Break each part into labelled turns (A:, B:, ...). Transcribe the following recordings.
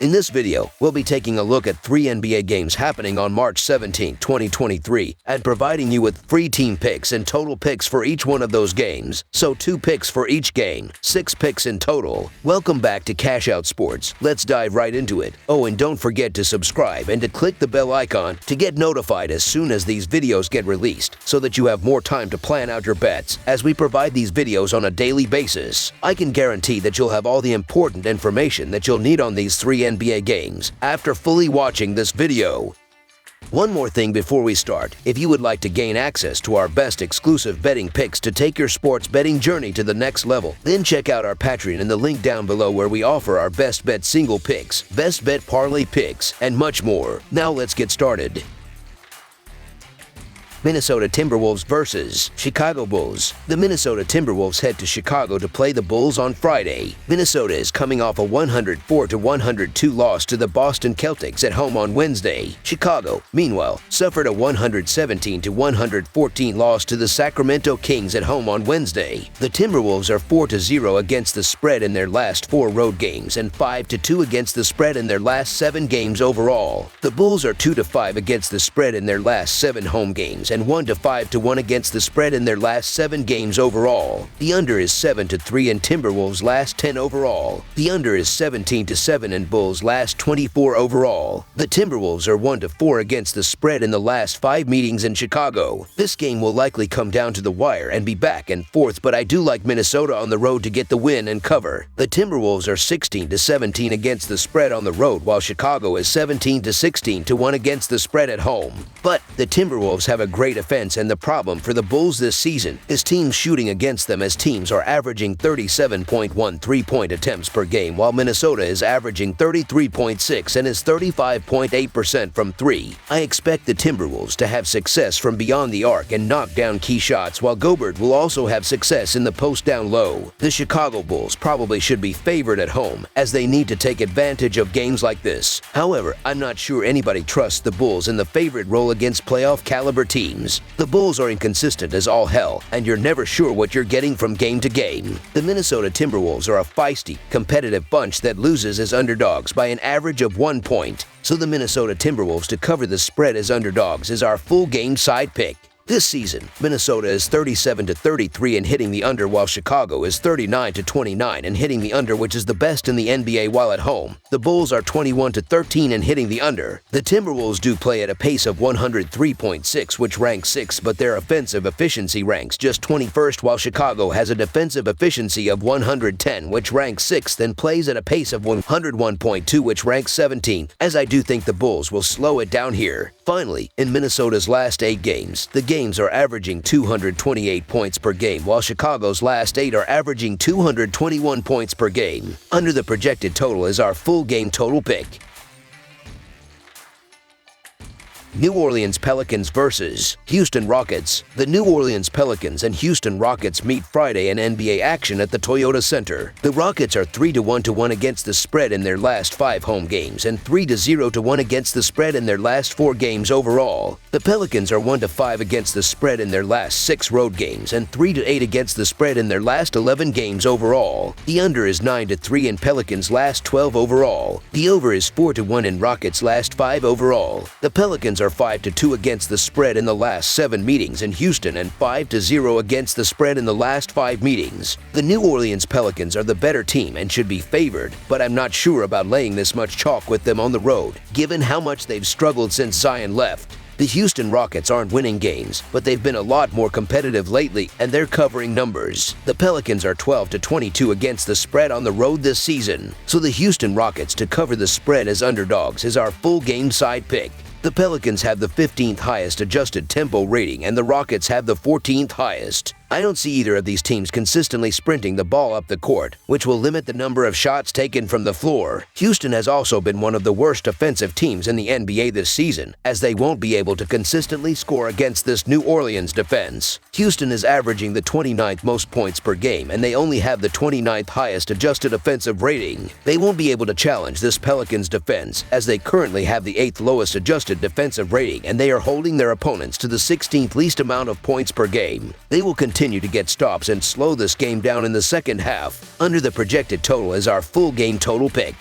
A: In this video, we'll be taking a look at 3 NBA games happening on March 17, 2023, and providing you with free team picks and total picks for each one of those games. So 2 picks for each game, 6 picks in total. Welcome back to Cash Out Sports. Let's dive right into it. Oh, and don't forget to subscribe and to click the bell icon to get notified as soon as these videos get released, so that you have more time to plan out your bets as we provide these videos on a daily basis. I can guarantee that you'll have all the important information that you'll need on these 3 NBA games after fully watching this video. One more thing before we start. If you would like to gain access to our best exclusive betting picks to take your sports betting journey to the next level, then check out our Patreon in the link down below, where we offer our best bet single picks, best bet parlay picks, and much more. Now let's get started. Minnesota Timberwolves versus Chicago Bulls. The Minnesota Timberwolves head to Chicago to play the Bulls on Friday. Minnesota is coming off a 104-102 loss to the Boston Celtics at home on Wednesday. Chicago, meanwhile, suffered a 117-114 loss to the Sacramento Kings at home on Wednesday. The Timberwolves are 4-0 against the spread in their last 4 road games and 5-2 against the spread in their last 7 games overall. The Bulls are 2-5 against the spread in their last 7 home games and 1-5-1 against the spread in their last 7 games overall. The under is 7-3 in Timberwolves' last 10 overall. The under is 17-7 in Bulls' last 24 overall. The Timberwolves are 1-4 against the spread in the last 5 meetings in Chicago. This game will likely come down to the wire and be back and forth, but I do like Minnesota on the road to get the win and cover. The Timberwolves are 16-17 against the spread on the road, while Chicago is 17-16-1 against the spread at home. But the Timberwolves have a great offense, and the problem for the Bulls this season is teams shooting against them, as teams are averaging 37.1 3-point attempts per game, while Minnesota is averaging 33.6 and is 35.8% from 3. I expect the Timberwolves to have success from beyond the arc and knock down key shots, while Gobert will also have success in the post down low. The Chicago Bulls probably should be favored at home, as they need to take advantage of games like this. However, I'm not sure anybody trusts the Bulls in the favorite role against playoff caliber teams. The Bulls are inconsistent as all hell, and you're never sure what you're getting from game to game. The Minnesota Timberwolves are a feisty, competitive bunch that loses as underdogs by an average of 1 point. So the Minnesota Timberwolves to cover the spread as underdogs is our full game side pick. This season, Minnesota is 37-33 in hitting the under, while Chicago is 39-29 in hitting the under, which is the best in the NBA while at home. The Bulls are 21-13 in hitting the under. The Timberwolves do play at a pace of 103.6, which ranks 6th, but their offensive efficiency ranks just 21st, while Chicago has a defensive efficiency of 110, which ranks 6th, and plays at a pace of 101.2, which ranks 17th, as I do think the Bulls will slow it down here. Finally, in Minnesota's last 8 games, the games are averaging 228 points per game, while Chicago's last 8 are averaging 221 points per game. Under the projected total is our full game total pick. New Orleans Pelicans versus Houston Rockets. The New Orleans Pelicans and Houston Rockets meet Friday in NBA action at the Toyota Center. The Rockets are 3-1 against the spread in their last 5 home games and 3-0 against the spread in their last 4 games overall. The Pelicans are 1-5 against the spread in their last 6 road games and 3-8 against the spread in their last 11 games overall. The under is 9-3 in Pelicans' last 12 overall. The over is 4-1 in Rockets' last 5 overall. The Pelicans are 5-2 against the spread in the last 7 meetings in Houston and 5-0 against the spread in the last 5 meetings. The New Orleans Pelicans are the better team and should be favored, but I'm not sure about laying this much chalk with them on the road, given how much they've struggled since Zion left. The Houston Rockets aren't winning games, but they've been a lot more competitive lately, and they're covering numbers. The Pelicans are 12-22 against the spread on the road this season, so the Houston Rockets to cover the spread as underdogs is our full game side pick. The Pelicans have the 15th highest adjusted tempo rating, and the Rockets have the 14th highest. I don't see either of these teams consistently sprinting the ball up the court, which will limit the number of shots taken from the floor. Houston has also been one of the worst offensive teams in the NBA this season, as they won't be able to consistently score against this New Orleans defense. Houston is averaging the 29th most points per game, and they only have the 29th highest adjusted offensive rating. They won't be able to challenge this Pelicans defense, as they currently have the 8th lowest adjusted defensive rating, and they are holding their opponents to the 16th least amount of points per game. They will continue to get stops and slow this game down in the second half. Under the projected total is our full game total pick.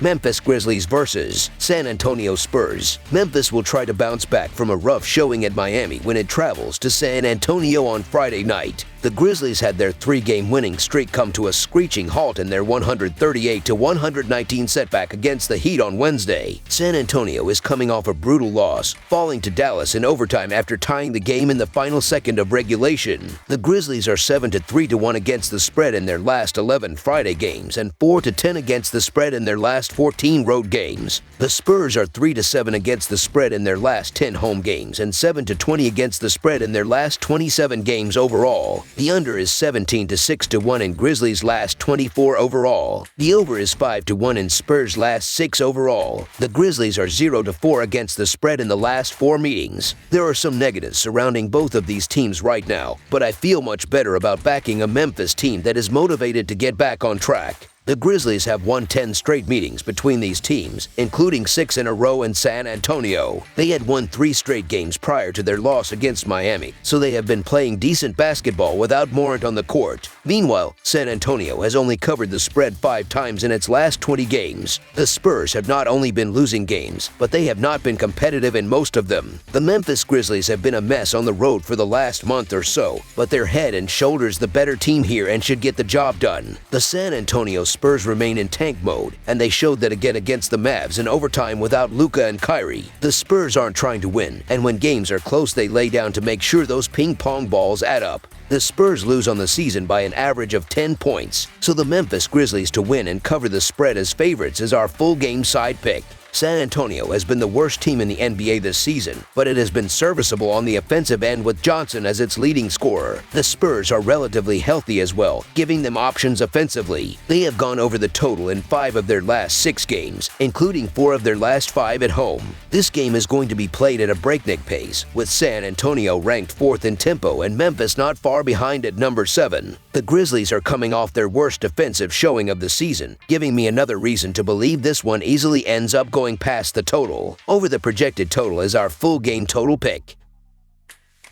A: Memphis Grizzlies vs. San Antonio Spurs. Memphis will try to bounce back from a rough showing at Miami when it travels to San Antonio on Friday night. The Grizzlies had their 3-game winning streak come to a screeching halt in their 138-119 setback against the Heat on Wednesday. San Antonio is coming off a brutal loss, falling to Dallas in overtime after tying the game in the final second of regulation. The Grizzlies are 7-3-1 against the spread in their last 11 Friday games and 4-10 against the spread in their last 14 road games. The Spurs are 3-7 against the spread in their last 10 home games and 7-20 against the spread in their last 27 games overall. The under is 17-6-1 in Grizzlies' last 24 overall. The over is 5-1 in Spurs' last 6 overall. The Grizzlies are 0-4 against the spread in the last 4 meetings. There are some negatives surrounding both of these teams right now, but I feel much better about backing a Memphis team that is motivated to get back on track. The Grizzlies have won 10 straight meetings between these teams, including 6 in a row in San Antonio. They had won 3 straight games prior to their loss against Miami, so they have been playing decent basketball without Morant on the court. Meanwhile, San Antonio has only covered the spread 5 times in its last 20 games. The Spurs have not only been losing games, but they have not been competitive in most of them. The Memphis Grizzlies have been a mess on the road for the last month or so, but they're head and shoulders the better team here and should get the job done. The San Antonio Spurs remain in tank mode, and they showed that again against the Mavs in overtime without Luka and Kyrie. The Spurs aren't trying to win, and when games are close they lay down to make sure those ping-pong balls add up. The Spurs lose on the season by an average of 10 points, so the Memphis Grizzlies to win and cover the spread as favorites is our full game side pick. San Antonio has been the worst team in the NBA this season, but it has been serviceable on the offensive end with Johnson as its leading scorer. The Spurs are relatively healthy as well, giving them options offensively. They have gone over the total in 5 of their last 6 games, including 4 of their last 5 at home. This game is going to be played at a breakneck pace, with San Antonio ranked 4th in tempo and Memphis not far behind at number 7. The Grizzlies are coming off their worst defensive showing of the season, giving me another reason to believe this one easily ends up going past the total. Over the projected total is our full game total pick.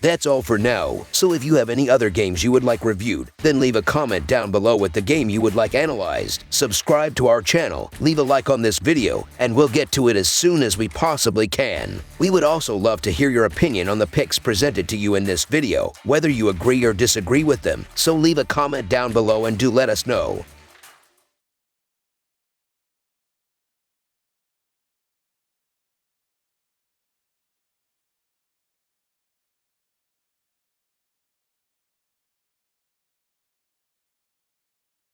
A: That's all for now, so if you have any other games you would like reviewed, then leave a comment down below with the game you would like analyzed. Subscribe to our channel, leave a like on this video, and we'll get to it as soon as we possibly can. We would also love to hear your opinion on the picks presented to you in this video, whether you agree or disagree with them, so leave a comment down below and do let us know.